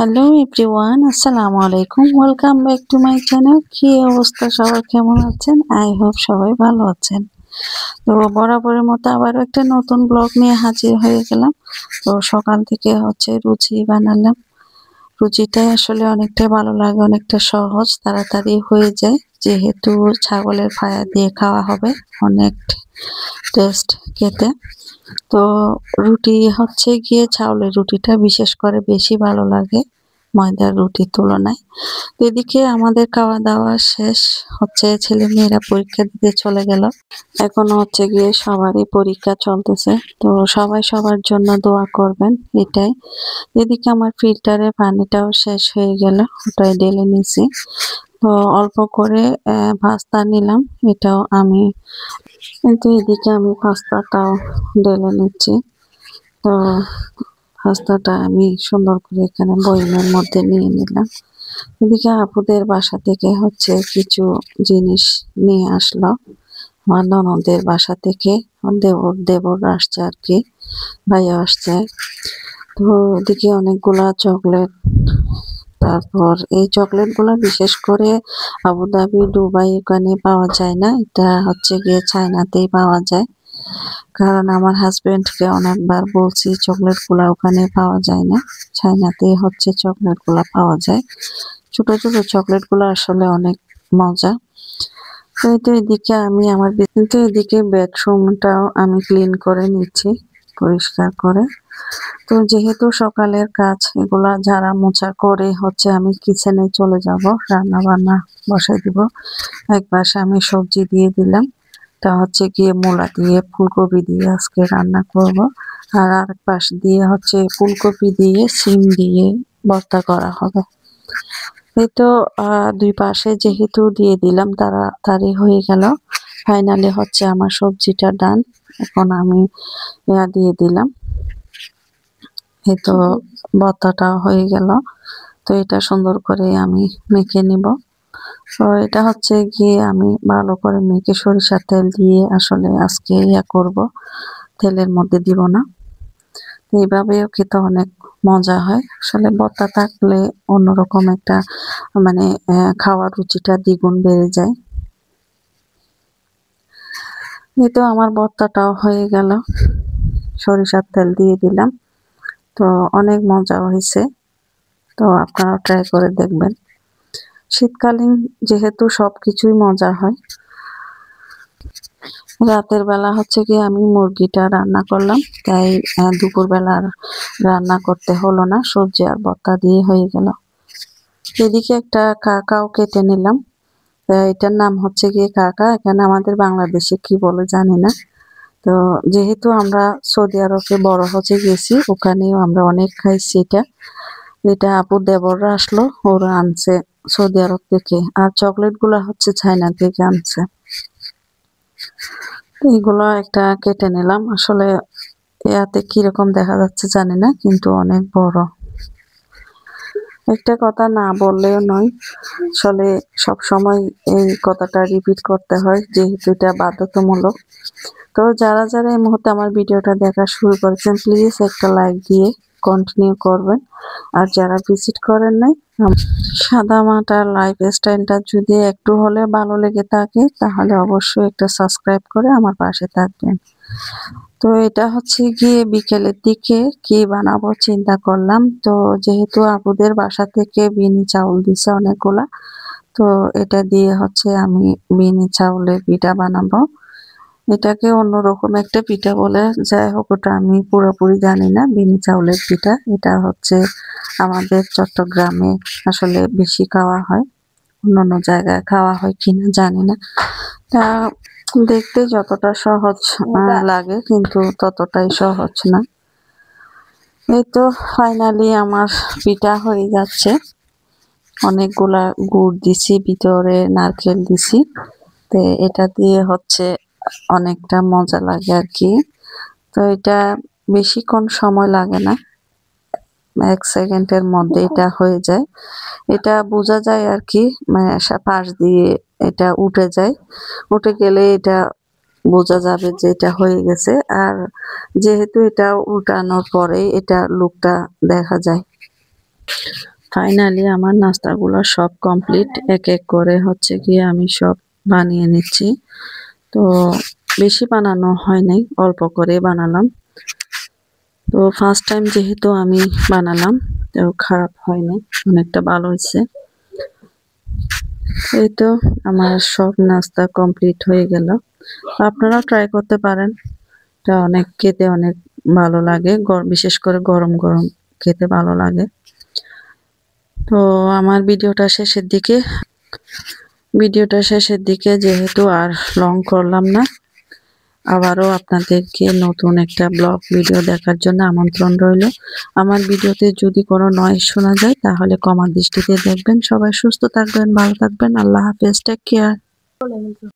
Hello everyone, আসসালামু আলাইকুম। Welcome back to my channel. কি অবস্থা, সবাই কেমন আছেন? আই হোপ সবাই ভালো আছেন। তো বরাবরের মতো আবারও একটা নতুন ব্লগ নিয়ে হাজির হয়ে গেলাম। তো সকাল থেকে লুচি বানালাম। লুচিটাই আসলে অনেকটা ভালো লাগে, অনেকটা সহজ, তাড়াতাড়ি হয়ে যায়। যেহেতু ছাগলের ফায়া দিয়ে খাওয়া হবে, অনেক টেস্ট খেতে। তো রুটি গিয়ে চাউলের রুটিটা বিশেষ করে বেশি ভালো লাগে ময়দার রুটির তুলনায়। তো এদিকে আমাদের খাওয়া দাওয়া শেষ, ছেলে মেয়েরা পরীক্ষা দিতে চলে গেল। এখনো গিয়ে সবারই পরীক্ষা চলতেছে, তো সবাই সবার জন্য দোয়া করবেন এটাই। এদিকে আমার ফিল্টারে পানিটাও শেষ হয়ে গেল, ওটাই ঢেলে নিছি। তো অল্প করে পাস্তা নিলাম, এটাও আমি কিন্তু এদিকে আমি পাস্তাটাও ঢেলে নিচ্ছি। তো পাস্তাটা আমি সুন্দর করে এখানে বয়মের মধ্যে নিয়ে নিলাম। এদিকে আপুদের বাসা থেকে কিছু জিনিস নিয়ে আসলো, আমার ননদের বাসা থেকে। দেবর আসছে আর কি, ভাইয়া আসছে। তো এদিকে অনেকগুলা চকলেট, তারপর এই চকলেট গুলা বিশেষ করে আবুধাবি, দুবাই ওখানে পাওয়া যায় না, এটা গিয়ে চায়নাতেই পাওয়া যায়। কারণ আমার হাজবেন্ডকে অনেকবার বলছি চকলেট গুলা ওখানে পাওয়া যায় না, চায়নাতে চকলেট গুলা পাওয়া যায়। ছোট ছোট চকলেট গুলো আসলে অনেক মজা। তো এদিকে আমি এদিকে বেডরুমটাও আমি ক্লিন করে নিচ্ছি, পরিষ্কার করে। তো যেহেতু সকালের কাজ, এগুলা ঝাড়া মোছা করে আমি কিচেনে চলে যাব, রান্না বান্না বসাই দিব। এক পাশে আমি সবজি দিয়ে দিলাম, তা গিয়ে মূলা দিয়ে ফুলকপি দিয়ে আজকে রান্না করব। আর আরেক পাশ দিয়ে ফুলকপি দিয়ে সিম দিয়ে ভর্তা করা হবে। এই তো দুই পাশে যেহেতু দিয়ে দিলাম, তাড়াতাড়ি হয়ে গেল। ফাইনালি আমার সবজিটা ডান। এখন আমি দিয়ে দিলাম, এই তো ভর্তাটা হয়ে গেল। তো এটা সুন্দর করে আমি মেখে নিব। তো এটা গিয়ে আমি ভালো করে মেখে সরিষার তেল দিয়ে আসলে আজকে করব, তেলের মধ্যে দিব না। এইভাবেও খেতে অনেক মজা হয়। আসলে ভর্তা থাকলে অন্যরকম একটা মানে খাওয়ার রুচিটা দ্বিগুণ বেড়ে যায়। এই তো আমার ভর্তাটাও হয়ে গেল, সরিষার তেল দিয়ে দিলাম। তো অনেক মজা হয়েছে, তো আপনারা ট্রাই করে দেখবেন। শীতকালীন যেহেতু সবকিছুই মজা হয়। রাতের বেলা গিয়ে আমি মুরগিটা রান্না করলাম, তাই দুপুর বেলা রান্না করতে হলো না, সবজি আর ভর্তা দিয়ে হয়ে গেল। এদিকে একটা কাকাও কেটে নিলাম, এটার নাম গিয়ে কাকা, এখানে আমাদের বাংলাদেশে কি বলে জানি না। তো যেহেতু আমরা সৌদি আরবে বড় গেছি, ওখানেও আমরা অনেক খাইছি এটা। এটা আপু দেবররা আসলো, ওরা আনছে সৌদি আরব থেকে। আর চকলেট গুলা চায়না থেকে আনছে। এইগুলো একটা কেটে নিলাম, আসলে ইয়াতে কিরকম দেখা যাচ্ছে জানি না, কিন্তু অনেক বড়। একটা কথা না বললেও নয়, আসলে সব সময় এই কথাটা রিপিট করতে হয়, যেহেতু এটা বাধ্যতামূলক। তো যারা যারা এই মুহূর্তে আমার ভিডিওটা দেখা শুরু করেছেন, প্লিজ একটা লাইক দিয়ে কন্টিনিউ করবেন। আর যারা ভিজিট করেন নাই, সাদা মাটার লাইফ স্টাইলটা যদি একটু হলে ভালো লেগে থাকে, তাহলে অবশ্যই একটা সাবস্ক্রাইব করে আমার পাশে থাকবেন। তো এটা গিয়ে বিকেলের দিকে কি বানাবো চিন্তা করলাম। তো যেহেতু আপুদের বাসা থেকে বিনি চাউল দিছে অনেকগুলা, তো এটা দিয়ে আমি বিনি চাউলের পিঠা বানাবো। এটাকে অন্যরকম একটা পিঠা বলে, যাই হোক ওটা আমি পুরোপুরি জানি না। বিনি চাউলের পিঠা, এটা আমাদের চট্টগ্রামে আসলে বেশি খাওয়া হয়, অন্যান্য জায়গায় খাওয়া হয় কিনা জানি না। তা দেখতে যতটা সহজ লাগে, কিন্তু ততটাই সহজ না। এই তো ফাইনালি আমার পিঠা হয়ে যাচ্ছে। অনেকগুলা গুড় দিছি, ভিতরে নারকেল দিছি, তো এটা দিয়ে অনেকটা মজা লাগে আর কি। তো এটা বেশিক্ষণ সময় লাগে না, 1 সেকেন্ডের মধ্যে এটা হয়ে যায়। এটা বোঝা যায় আর কি, পাশ দিয়ে এটা উঠে যায়, উঠে গেলে এটা বোঝা যাবে যে এটা হয়ে গেছে। আর যেহেতু এটা উল্টানোর পরে এটা লুকটা দেখা যায়। ফাইনালি আমার নাস্তাগুলো সব কমপ্লিট। এক এক করে হচ্ছে গিয়ে আমি সব বানিয়ে নিচ্ছি। তো বেশি বানানো হয় নাই, অল্প করে বানালাম। তো ফার্স্ট টাইম যেহেতু আমি বানালাম, তো খারাপ হয় নাই, অনেকটা ভালো হয়েছে। এই তো আমার সব নাস্তা কমপ্লিট হয়ে গেল। আপনারাও ট্রাই করতে পারেন, এটা অনেক খেতে অনেক ভালো লাগে, বিশেষ করে গরম গরম খেতে ভালো লাগে। তো আমার ভিডিওটা শেষের দিকে যেহেতু আর লং করলাম না, আবারও আপনাদেরকে নতুন একটা ব্লগ ভিডিও দেখার জন্য আমন্ত্রণ রইল। আমার ভিডিওতে যদি কোনো নয়েজ শোনা যায় তাহলে ক্ষমার দৃষ্টিতে দেখবেন। সবাই সুস্থ থাকবেন, ভালো থাকবেন। আল্লাহ হাফেজ, টেক কেয়ার।